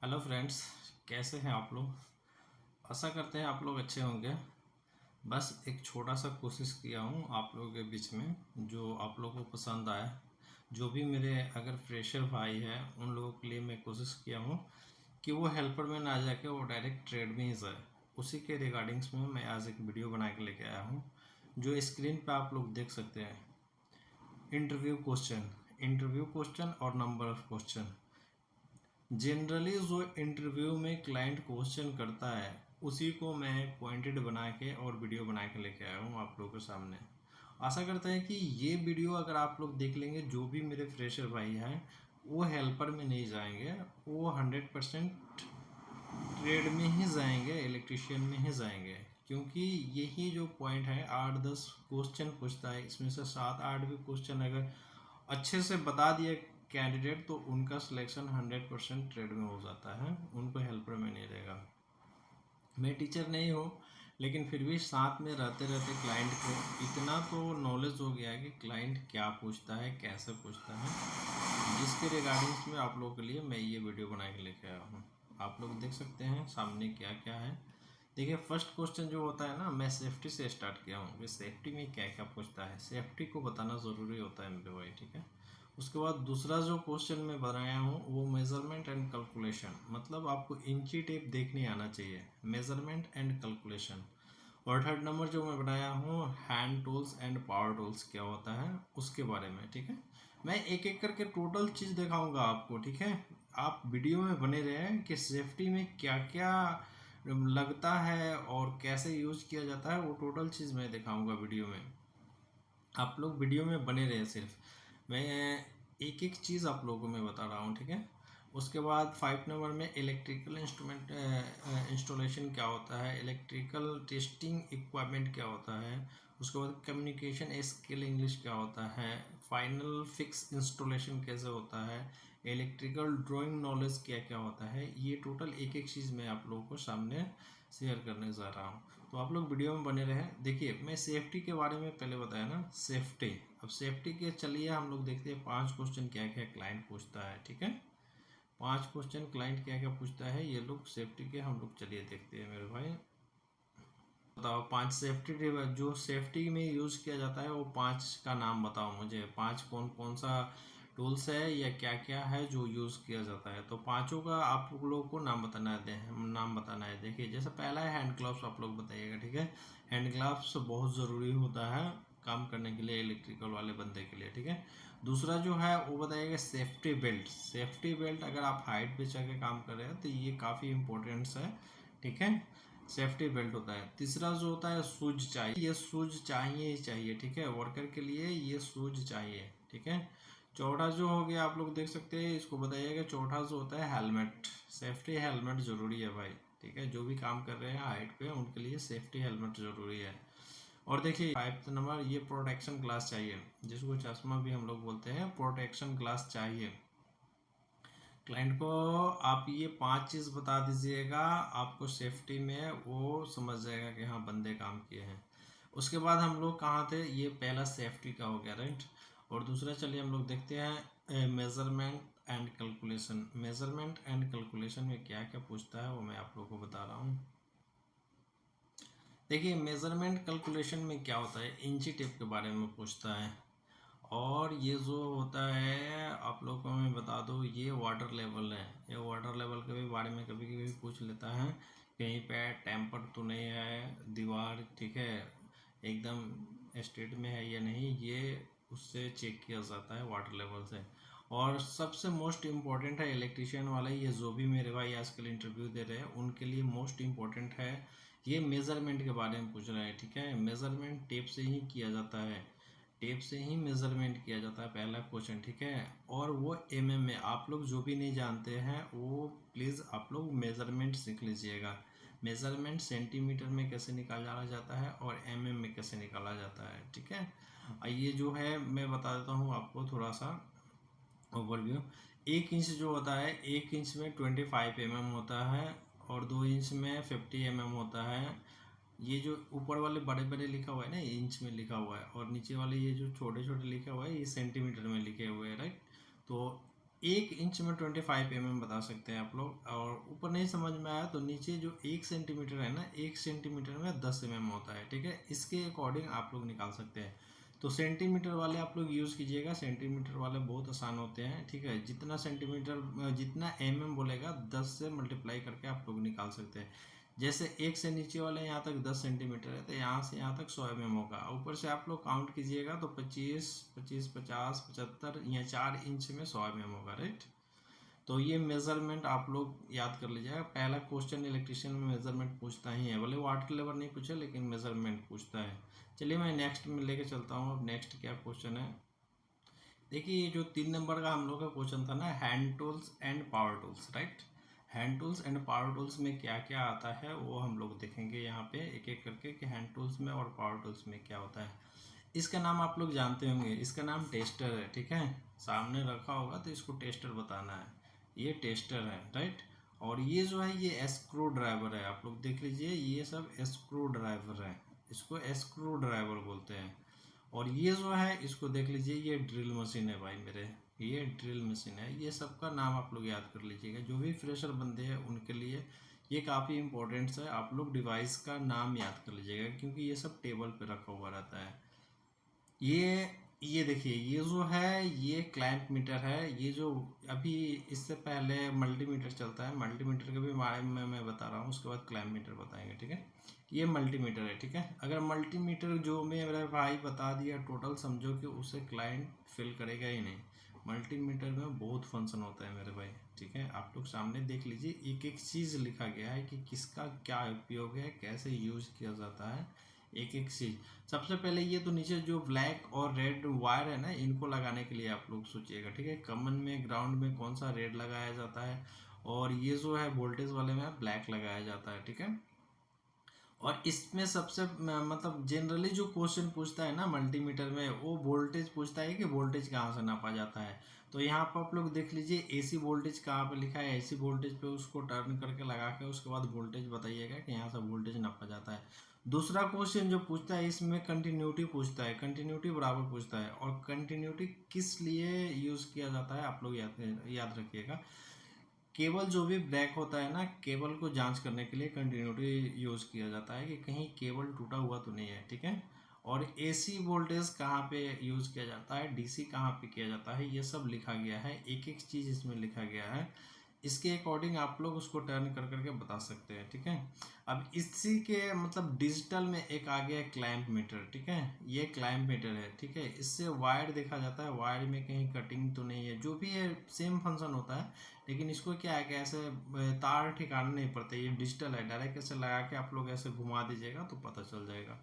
Hello friends, कैसे हैं आप लोग। आशा करते हैं आप लोग अच्छे होंगे। बस एक छोटा सा कोशिश किया हूँ आप लोगों के बीच में, जो आप लोगों को पसंद आए। जो भी मेरे अगर फ्रेशर भाई हैं उन लोगों के लिए मैं कोशिश किया हूँ कि वो हेल्पर में ना जाके वो डायरेक्ट ट्रेड में ही जाए। उसी के रिगार्डिंग्स में मैं आज एक वीडियो बना के लेके आया हूँ, जो स्क्रीन पे आप लोग देख सकते हैं। इंटरव्यू क्वेश्चन और नंबर ऑफ क्वेश्चन। जनरली जो इंटरव्यू में क्लाइंट क्वेश्चन करता है उसी को मैं पॉइंटेड बना के और वीडियो बना के लेके आया हूँ आप लोगों के सामने। आशा करते हैं कि ये वीडियो अगर आप लोग देख लेंगे, जो भी मेरे फ्रेशर भाई हैं वो हेल्पर में नहीं जाएंगे, वो 100% ट्रेड में ही जाएंगे, इलेक्ट्रिशियन में ही जाएंगे। क्योंकि यही जो पॉइंट है, 8-10 क्वेश्चन पूछता है, इसमें से 7-8 भी क्वेश्चन अगर अच्छे से बता दिए कैंडिडेट तो उनका सिलेक्शन 100% ट्रेड में हो जाता है, उनको हेल्पर में नहीं रहेगा। मैं टीचर नहीं हूँ, लेकिन फिर भी साथ में रहते रहते क्लाइंट को इतना तो नॉलेज हो गया है कि क्लाइंट क्या पूछता है, कैसे पूछता है, जिसके रिगार्डिंग्स में आप लोगों के लिए मैं ये वीडियो बना के लेके आया हूँ। आप लोग देख सकते हैं सामने क्या क्या है। देखिए, फर्स्ट क्वेश्चन जो होता है ना, मैं सेफ्टी से स्टार्ट किया हूँ कि सेफ्टी में क्या क्या पूछता है। सेफ्टी को बताना ज़रूरी होता है मेरे भाई, ठीक है। उसके बाद दूसरा जो क्वेश्चन मैं बनाया हूँ वो मेजरमेंट एंड कैलकुलेशन, मतलब आपको इंची टेप देखने आना चाहिए, मेजरमेंट एंड कैलकुलेशन। और थर्ड नंबर जो मैं बनाया हूँ, hand tools and power tools क्या होता है उसके बारे में, ठीक है। मैं एक एक करके टोटल चीज़ दिखाऊंगा आपको, ठीक है। आप वीडियो में बने रहें कि सेफ्टी में क्या क्या लगता है और कैसे यूज किया जाता है, वो टोटल चीज़ मैं दिखाऊंगा वीडियो में। आप लोग वीडियो में बने रहे, सिर्फ मैं एक एक चीज़ आप लोगों को मैं बता रहा हूँ, ठीक है। उसके बाद 5 नंबर में इलेक्ट्रिकल इंस्ट्रूमेंट इंस्टॉलेशन क्या होता है, इलेक्ट्रिकल टेस्टिंग इक्विपमेंट क्या होता है। उसके बाद कम्युनिकेशन स्किल इंग्लिश क्या होता है, फाइनल फिक्स इंस्टॉलेशन कैसे होता है, इलेक्ट्रिकल ड्राइंग नॉलेज क्या क्या होता है। ये टोटल एक एक चीज़ मैं आप लोगों को सामने शेयर करने जा रहा हूँ, तो आप लोग वीडियो में बने रहे। देखिए, मैं सेफ्टी के बारे में पहले बताया ना, सेफ्टी। अब सेफ्टी के चलिए हम लोग देखते हैं 5 क्वेश्चन क्या क्या क्लाइंट पूछता है, ठीक है। 5 क्वेश्चन क्लाइंट क्या क्या पूछता है, ये लोग सेफ्टी के हम लोग चलिए देखते हैं मेरे भाई। बताओ 5 सेफ्टी जो सेफ्टी में यूज़ किया जाता है वो 5 का नाम बताओ मुझे। 5 कौन कौन सा टूल्स है या क्या क्या है जो यूज़ किया जाता है, तो पांचों का आप लोगों को नाम बताना है। देखिए, जैसे पहला है हैंड ग्लव्स, आप लोग बताइएगा, ठीक है। हैंड ग्लव्स बहुत ज़रूरी होता है काम करने के लिए, इलेक्ट्रिकल वाले बंदे के लिए, ठीक है। दूसरा जो है वो बताइएगा सेफ्टी बेल्ट। सेफ्टी बेल्ट अगर आप हाइट पे चढ़ के काम कर रहे हैं तो ये काफ़ी इंपॉर्टेंट्स है, ठीक है। सेफ्टी बेल्ट होता है। तीसरा जो होता है शूज चाहिए, ये शूज चाहिए ही चाहिए, ठीक है। वर्कर के लिए ये शूज चाहिए, ठीक है। चौथा जो हो गया, आप लोग देख सकते हैं, इसको बताइएगा। चौथा जो होता है हेलमेट, सेफ्टी हेलमेट जरूरी है भाई, ठीक है। जो भी काम कर रहे हैं हाइट पे उनके लिए सेफ्टी हेलमेट जरूरी है। और देखिए 5th नंबर, ये प्रोटेक्शन ग्लास चाहिए, जिसको चश्मा भी हम लोग बोलते हैं, प्रोटेक्शन ग्लास चाहिए क्लाइंट को। आप ये 5 चीज़ बता दीजिएगा, आपको सेफ्टी में वो समझ जाएगा कि हाँ बंदे काम किए हैं। उसके बाद हम लोग कहाँ थे, ये पहला सेफ्टी का हो गया, राइट। और दूसरा चलिए हम लोग देखते हैं measurement and calculation. Measurement and calculation में क्या क्या पूछता है वो मैं आप लोगों को बता रहा हूँ। देखिए, मेज़रमेंट कैलकुलेशन में क्या होता है, इंची टेप के बारे में पूछता है। और ये जो होता है आप लोगों को मैं बता दूँ, ये वाटर लेवल है। ये वाटर लेवल के भी बारे में कभी कभी पूछ लेता है, कहीं पे टेम्पर तो नहीं है दीवार, ठीक है, एकदम स्टेट में है या नहीं, ये उससे चेक किया जाता है वाटर लेवल से। और सबसे मोस्ट इम्पॉर्टेंट है इलेक्ट्रिशियन वाला, ये जो भी मेरे भाई आजकल इंटरव्यू दे रहे हैं उनके लिए मोस्ट इम्पॉर्टेंट है, ये मेज़रमेंट के बारे में पूछ रहा है, ठीक है। मेज़रमेंट टेप से ही किया जाता है, टेप से ही मेज़रमेंट किया जाता है, पहला क्वेश्चन, ठीक है। और वो में, आप लोग जो भी नहीं जानते हैं वो प्लीज़ आप लोग मेज़रमेंट सीख लीजिएगा। मेज़रमेंट सेंटीमीटर में कैसे निकाला जाता है और में कैसे निकाला जाता है, ठीक है। ये जो है मैं बता देता हूँ आपको थोड़ा सा ओवरव्यू। 1 इंच जो होता है, 1 इंच में 25 mm होता है, और 2 इंच में 50 mm होता है। ये जो ऊपर वाले बड़े बड़े लिखा हुआ है ना, इंच में लिखा हुआ है, और नीचे वाले ये जो छोटे छोटे लिखा हुआ है ये सेंटीमीटर में लिखे हुए हैं, राइट। तो 1 इंच में 25 mm बता सकते हैं आप लोग। और ऊपर नहीं समझ में आया तो नीचे जो 1 सेंटीमीटर है ना, 1 सेंटीमीटर में 10 mm होता है, ठीक है। इसके अकॉर्डिंग आप लोग निकाल सकते हैं। तो सेंटीमीटर वाले आप लोग यूज़ कीजिएगा, सेंटीमीटर वाले बहुत आसान होते हैं, ठीक है। जितना सेंटीमीटर जितना mm बोलेगा 10 से मल्टीप्लाई करके आप लोग निकाल सकते हैं। जैसे 1 से नीचे वाले यहाँ तक 10 सेंटीमीटर है, तो यहाँ से यहाँ तक 100 mm होगा। ऊपर से आप लोग काउंट कीजिएगा तो 25, 25, 50, 75 या 4 इंच में 100 mm होगा, राइट। तो ये मेजरमेंट आप लोग याद कर लीजिएगा। पहला क्वेश्चन इलेक्ट्रिशियन में मेजरमेंट पूछता ही है, भले वाटर लेवल नहीं पूछे लेकिन मेजरमेंट पूछता है। चलिए मैं नेक्स्ट में लेके चलता हूँ। अब नेक्स्ट क्या क्वेश्चन है, देखिए ये जो 3 नंबर का हम लोग का क्वेश्चन था ना, hand tools and power tools, right. Hand tools and power tools में क्या क्या आता है वो हम लोग देखेंगे यहाँ पे एक एक करके कि हैंड टूल्स में और पावर टूल्स में क्या होता है। इसका नाम आप लोग जानते होंगे, इसका नाम टेस्टर है, ठीक है। सामने रखा होगा तो इसको टेस्टर बताना है, ये टेस्टर है, राइट। और ये जो है ये स्क्रू ड्राइवर है, आप लोग देख लीजिए ये सब स्क्रू ड्राइवर है, इसको स्क्रू ड्राइवर बोलते हैं। और ये जो है इसको देख लीजिए ये ड्रिल मशीन है भाई मेरे, ये ड्रिल मशीन है। ये सब का नाम आप लोग याद कर लीजिएगा, जो भी फ्रेशर बंदे हैं उनके लिए ये काफ़ी इंपॉर्टेंट है। आप लोग डिवाइस का नाम याद कर लीजिएगा क्योंकि ये सब टेबल पे रखा हुआ रहता है। ये देखिए ये जो है ये क्लैंप मीटर है, ये जो अभी इससे पहले मल्टीमीटर चलता है, मल्टीमीटर के भी बारे में मैं बता रहा हूँ, उसके बाद क्लैंप मीटर बताएंगे, ठीक है। ये मल्टीमीटर है, ठीक है। अगर मल्टीमीटर जो मेरे भाई बता दिया टोटल, समझो कि उसे क्लाइंट फिल करेगा ही नहीं। मल्टीमीटर में बहुत फंक्शन होता है मेरे भाई, ठीक है। आप लोग सामने देख लीजिए एक एक चीज़ लिखा गया है कि किसका क्या उपयोग है, कैसे यूज किया जाता है, एक एक चीज़। सबसे पहले ये तो नीचे जो ब्लैक और रेड वायर है ना, इनको लगाने के लिए आप लोग सोचिएगा, ठीक है। कॉमन में ग्राउंड में कौन सा रेड लगाया जाता है, और ये जो है वोल्टेज वाले में ब्लैक लगाया जाता है, ठीक है। और इसमें सबसे मतलब जनरली जो क्वेश्चन पूछता है ना मल्टीमीटर में, वो वोल्टेज पूछता है कि वोल्टेज कहाँ से नापा जाता है। तो यहाँ पर आप लोग देख लीजिए एसी वोल्टेज कहाँ पे लिखा है, एसी वोल्टेज पे उसको टर्न करके लगा के उसके बाद वोल्टेज बताइएगा कि यहाँ से वोल्टेज नापा जाता है। दूसरा क्वेश्चन जो पूछता है इसमें कंटिन्यूटी पूछता है, कंटिन्यूटी बराबर पूछता है। और कंटिन्यूटी किस लिए यूज़ किया जाता है आप लोग याद रखिएगा। केबल जो भी ब्लैक होता है ना, केबल को जांच करने के लिए कंटिन्यूटी यूज़ किया जाता है कि कहीं केबल टूटा हुआ तो नहीं है, ठीक है। और एसी वोल्टेज कहाँ पे यूज़ किया जाता है, डीसी कहाँ पे किया जाता है, ये सब लिखा गया है, एक एक चीज़ इसमें लिखा गया है। इसके अकॉर्डिंग आप लोग उसको टर्न कर करके बता सकते हैं, ठीक है। अब इसी के मतलब डिजिटल में एक आ गया क्लैंप मीटर, ठीक है। ये क्लैंप मीटर है, ठीक है। इससे वायर देखा जाता है, वायर में कहीं कटिंग तो नहीं है, जो भी है सेम फंक्शन होता है। लेकिन इसको क्या है कि ऐसे तार ठिकाने नहीं पड़ते, ये डिजिटल है, डायरेक्ट ऐसे लगा के आप लोग ऐसे घुमा दीजिएगा तो पता चल जाएगा,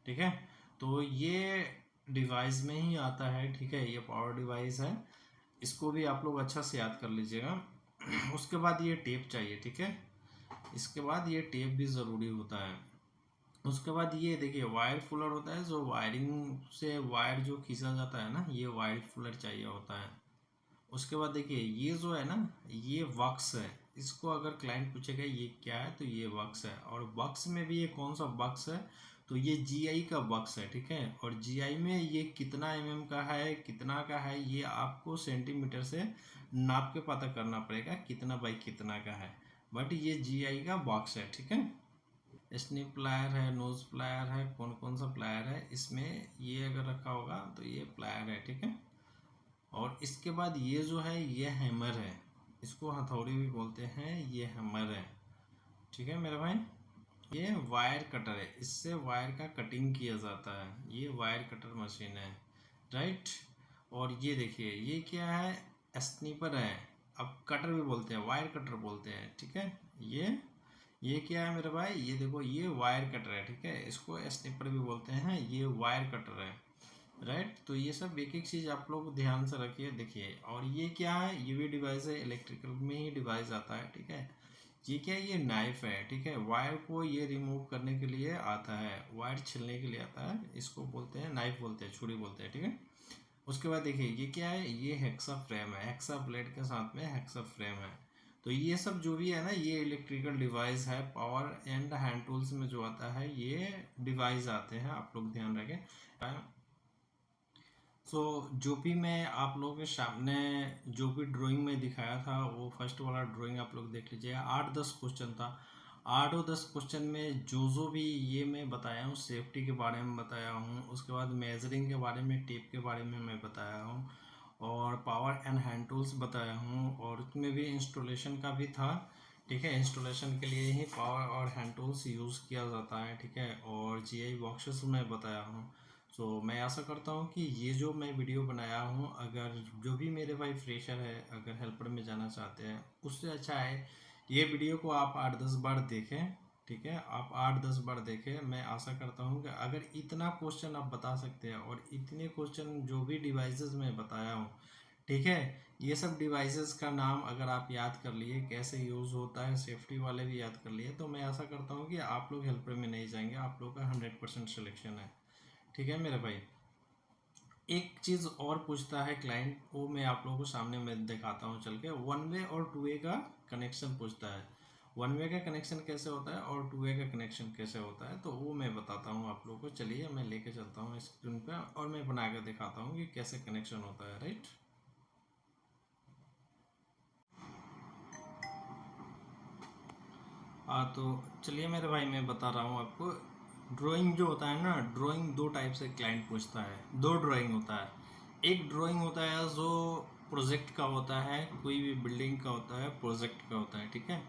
ठीक है। तो ये डिवाइस में ही आता है, ठीक है। ये पावर डिवाइस है, इसको भी आप लोग अच्छा से याद कर लीजिएगा। उसके बाद ये टेप चाहिए, ठीक है। इसके बाद ये टेप भी ज़रूरी होता है। उसके बाद ये देखिए वायर फुलर होता है, जो वायरिंग से वायर जो खींचा जाता है ना, ये वायर फुलर चाहिए होता है। उसके बाद देखिए ये जो है ना, ये वक्स है। इसको अगर क्लाइंट पूछेगा ये क्या है तो ये वक्स है। और वक्स में भी ये कौन सा वक्स है, तो ये जीआई का वक्स है, ठीक है। और जीआई में ये कितना एमएम का है कितना का है, ये आपको सेंटीमीटर से नाप के पता करना पड़ेगा कितना बाई कितना का है। बट ये जीआई का बॉक्स है, ठीक है। स्निप प्लायर है, नोज प्लायर है, कौन कौन सा प्लायर है इसमें, ये अगर रखा होगा तो ये प्लायर है, ठीक है। और इसके बाद ये जो है ये हैमर है, इसको हथौड़ी भी बोलते हैं, ये हैमर है, ठीक है मेरे भाई। ये वायर कटर है, इससे वायर का कटिंग किया जाता है, ये वायर कटर मशीन है, राइट। और ये देखिए ये क्या है, स्नीपर है। अब कटर भी बोलते हैं, वायर कटर बोलते हैं, ठीक है। ये क्या है मेरे भाई, ये देखो ये वायर कटर है, ठीक है। इसको स्निपर भी बोलते हैं, ये वायर कटर है, राइट। तो ये सब एक एक चीज़ आप लोग ध्यान से रखिए, देखिए। और ये क्या है, ये भी डिवाइस है, इलेक्ट्रिकल में ही डिवाइस आता है, ठीक है। ये क्या है, ये नाइफ है, ठीक है। वायर को ये रिमूव करने के लिए आता है, वायर छीलने के लिए आता है, इसको बोलते हैं नाइफ बोलते हैं, छुरी बोलते हैं, ठीक है। उसके बाद देखिए ये क्या है, ये हेक्सा फ्रेम है, हेक्सा ब्लेड के साथ में हेक्सा फ्रेम है। तो ये सब जो भी है ना, ये इलेक्ट्रिकल डिवाइस है। पावर एंड हैंड टूल्स में जो आता है ये डिवाइस आते हैं, आप लोग ध्यान रखें। जो भी मैं आप लोगों के सामने जो भी ड्राइंग में दिखाया था वो फर्स्ट वाला ड्राइंग आप लोग देख लीजिए। 8-10 क्वेश्चन था। 8 और 10 क्वेश्चन में जो भी ये मैं बताया हूँ, सेफ्टी के बारे में बताया हूँ, उसके बाद मेजरिंग के बारे में, टेप के बारे में मैं बताया हूँ, और पावर एंड हैंड टूल्स बताया हूँ, और उसमें भी इंस्टॉलेशन का भी था। ठीक है, इंस्टॉलेशन के लिए ही पावर और हैंड टूल्स यूज़ किया जाता है। ठीक है, और जीआई बॉक्सेस में बताया हूँ। मैं आशा करता हूँ कि ये जो मैं वीडियो बनाया हूँ, अगर जो भी मेरे भाई फ्रेशर है, अगर हेल्पर में जाना चाहते हैं, उससे अच्छा है ये वीडियो को आप 8-10 बार देखें। ठीक है, आप 8-10 बार देखें। मैं आशा करता हूँ कि अगर इतना क्वेश्चन आप बता सकते हैं, और इतने क्वेश्चन जो भी डिवाइसेस में बताया हूँ, ठीक है, ये सब डिवाइसेस का नाम अगर आप याद कर लिए, कैसे यूज़ होता है, सेफ्टी वाले भी याद कर लिए, तो मैं आशा करता हूँ कि आप लोग हेल्पर में नहीं जाएंगे, आप लोग का 100% सिलेक्शन है। ठीक है मेरे भाई। एक चीज़ और पूछता है क्लाइंट, वो मैं आप लोगों को सामने में दिखाता हूँ चल के। 1 वे और 2 वे का कनेक्शन पूछता है। 1 वे का कनेक्शन कैसे होता है और 2 वे का कनेक्शन कैसे होता है, तो वो मैं बताता हूँ आप लोगों को। चलिए मैं लेके चलता हूँ स्क्रीन पे, और मैं बना के दिखाता हूँ कि कैसे कनेक्शन होता है। राइट। हाँ, तो चलिए मेरे भाई मैं बता रहा हूँ आपको। ड्राइंग जो होता है ना, ड्राइंग दो टाइप से क्लाइंट पूछता है। दो ड्राइंग होता है। एक ड्राइंग होता है जो प्रोजेक्ट का होता है, कोई भी बिल्डिंग का होता है, प्रोजेक्ट का होता है। ठीक है,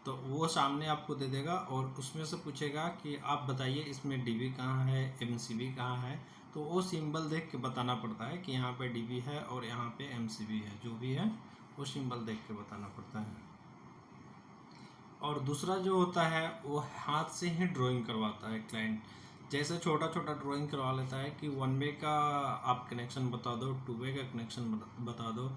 तो वो सामने आपको दे देगा और उसमें से पूछेगा कि आप बताइए इसमें डीबी कहाँ है, एमसीबी कहाँ है। तो वो सिंबल देख के बताना पड़ता है कि यहाँ पे डीबी है और यहाँ पे एमसीबी है, जो भी है वो सिंबल देख के बताना पड़ता है। और दूसरा जो होता है वो हाथ से ही ड्राइंग करवाता है क्लाइंट। जैसे छोटा छोटा ड्राइंग करवा लेता है कि 1 वे का आप कनेक्शन बता दो, 2 वे का कनेक्शन बता दो।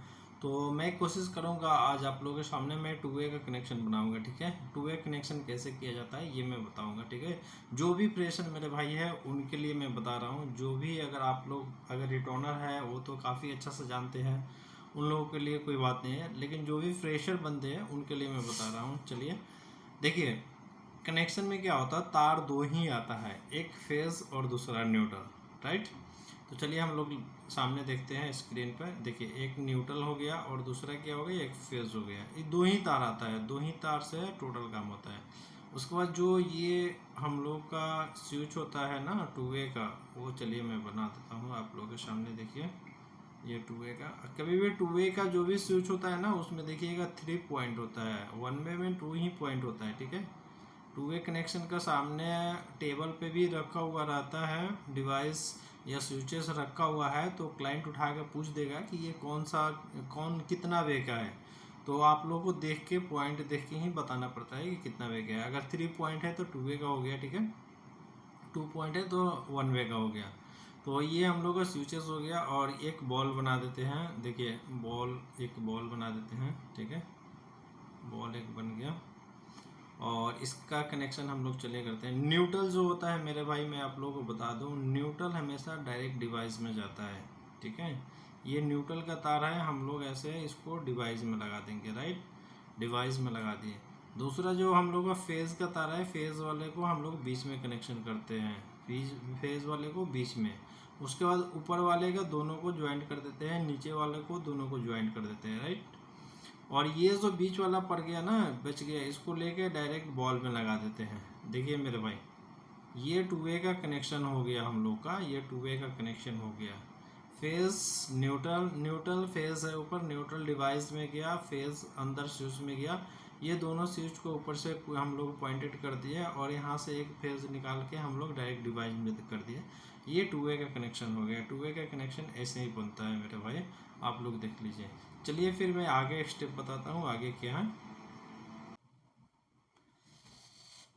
तो मैं कोशिश करूंगा आज आप लोगों के सामने मैं 2 वे का कनेक्शन बनाऊंगा। ठीक है, 2 वे कनेक्शन कैसे किया जाता है ये मैं बताऊंगा। ठीक है, जो भी प्रेशर मेरे भाई है उनके लिए मैं बता रहा हूँ। जो भी अगर आप लोग अगर रिटर्नर है वो तो काफ़ी अच्छा से जानते हैं, उन लोगों के लिए कोई बात नहीं है, लेकिन जो भी फ्रेशर बंदे हैं उनके लिए मैं बता रहा हूँ। चलिए देखिए, कनेक्शन में क्या होता है, तार दो ही आता है, एक फेज और दूसरा न्यूट्रल। राइट। तो चलिए हम लोग सामने देखते हैं स्क्रीन पर। देखिए, एक न्यूट्रल हो गया और दूसरा क्या हो गया, एक फेज हो गया। ये दो ही तार आता है, दो ही तार से टोटल काम होता है। उसके बाद जो ये हम लोग का स्विच होता है ना 2 वे का, वो चलिए मैं बना देता हूँ आप लोगों के सामने। देखिए, ये 2 वे का, कभी भी 2 वे का जो भी स्विच होता है ना, उसमें देखिएगा 3 पॉइंट होता है। 1 वे में 2 ही पॉइंट होता है। ठीक है, 2 वे कनेक्शन का सामने टेबल पे भी रखा हुआ रहता है डिवाइस या स्विचेस रखा हुआ है, तो क्लाइंट उठा के पूछ देगा कि ये कौन कितना वे का है। तो आप लोगों को देख के, पॉइंट देख के ही बताना पड़ता है कि कितना वे का है। अगर 3 पॉइंट है तो 2 वे का हो गया। ठीक है, 2 पॉइंट है तो 1 वे का हो गया। तो ये हम लोग का स्विचेस हो गया। और एक बॉल बना देते हैं। देखिए, एक बॉल बना देते हैं। ठीक है, बॉल एक बन गया, और इसका कनेक्शन हम लोग चले करते हैं। न्यूट्रल जो होता है मेरे भाई, मैं आप लोगों को बता दूं, न्यूट्रल हमेशा डायरेक्ट डिवाइस में जाता है। ठीक है, ये न्यूट्रल का तार है, हम लोग ऐसे इसको डिवाइस में लगा देंगे। राइट, डिवाइस में लगा दिए। दूसरा जो हम लोग का फेज़ का तार है, फेज़ वाले को हम लोग बीच में कनेक्शन करते हैं, फेज़ वाले को बीच में। उसके बाद ऊपर वाले का दोनों को ज्वाइंट कर देते हैं, नीचे वाले को दोनों को ज्वाइंट कर देते हैं। राइट, और ये जो बीच वाला पड़ गया ना, बच गया, इसको लेके डायरेक्ट बॉल में लगा देते हैं। देखिए मेरे भाई, ये 2 वे का कनेक्शन हो गया हम लोग का, ये 2 वे का कनेक्शन हो गया। फेज न्यूट्रल, न्यूट्रल फेज है ऊपर, न्यूट्रल डिवाइस में गया, फेज अंदर स्विच में गया। ये दोनों स्विच को ऊपर से हम लोग पॉइंटेड कर दिए, और यहाँ से एक फेज निकाल के हम लोग डायरेक्ट डिवाइस में कर दिए। ये 2 वे का कनेक्शन हो गया। 2 वे का कनेक्शन ऐसे ही बनता है मेरे भाई, आप लोग देख लीजिए। चलिए फिर मैं आगे स्टेप बताता हूँ, आगे क्या है।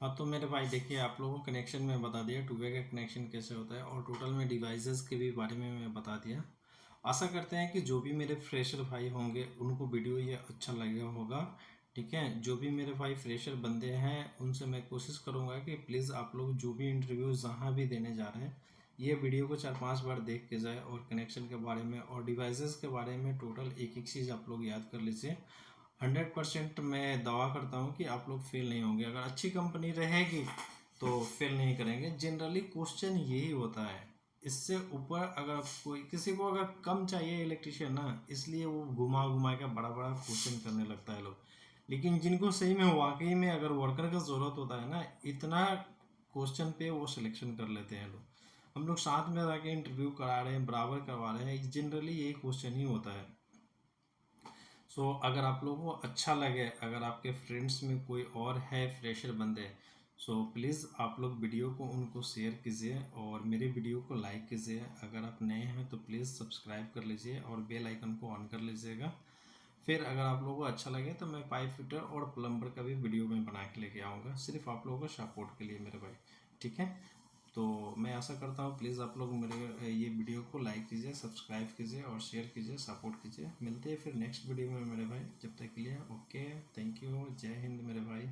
हाँ, तो मेरे भाई देखिए, आप लोगों को कनेक्शन में बता दिया 2 वे का कनेक्शन कैसे होता है, और टोटल में डिवाइसेस के भी बारे में मैं बता दिया। आशा करते हैं कि जो भी मेरे फ्रेशर भाई होंगे उनको वीडियो ये अच्छा लगा होगा। ठीक है, जो भी मेरे भाई फ्रेशर बंदे हैं उनसे मैं कोशिश करूँगा कि प्लीज़ आप लोग जो भी इंटरव्यू जहाँ भी देने जा रहे हैं, ये वीडियो को 4-5 बार देख के जाए, और कनेक्शन के बारे में और डिवाइसेस के बारे में टोटल एक एक चीज़ आप लोग याद कर लीजिए। 100% मैं दावा करता हूँ कि आप लोग फेल नहीं होंगे। अगर अच्छी कंपनी रहेगी तो फेल नहीं करेंगे। जनरली क्वेश्चन यही होता है, इससे ऊपर अगर कोई किसी को अगर कम चाहिए इलेक्ट्रिशियन ना, इसलिए वो घुमा घुमा के बड़ा बड़ा क्वेश्चन करने लगता है लोग। लेकिन जिनको सही में वाकई में अगर वर्कर का ज़रूरत होता है ना, इतना क्वेश्चन पे वो सिलेक्शन कर लेते हैं लोग। हम लोग साथ में रह के इंटरव्यू करा रहे हैं, बराबर करवा रहे हैं, जनरली यही क्वेश्चन ही होता है। सो अगर आप लोगों को अच्छा लगे, अगर आपके फ्रेंड्स में कोई और है फ्रेशर बंदे, सो प्लीज़ आप लोग वीडियो को उनको शेयर कीजिए और मेरे वीडियो को लाइक कीजिए। अगर आप नए हैं तो प्लीज़ सब्सक्राइब कर लीजिए और बेल आइकन को ऑन कर लीजिएगा। फिर अगर आप लोगों को अच्छा लगे तो मैं पाइप फिटर और प्लम्बर का भी वीडियो में बना के लेके आऊँगा, सिर्फ आप लोगों को सपोर्ट के लिए मेरे भाई। ठीक है, तो मैं आशा करता हूँ प्लीज़ आप लोग मेरे ये वीडियो को लाइक कीजिए, सब्सक्राइब कीजिए और शेयर कीजिए, सपोर्ट कीजिए। मिलते हैं फिर नेक्स्ट वीडियो में मेरे भाई, जब तक के लिए ओके, थैंक यू, जय हिंद मेरे भाई।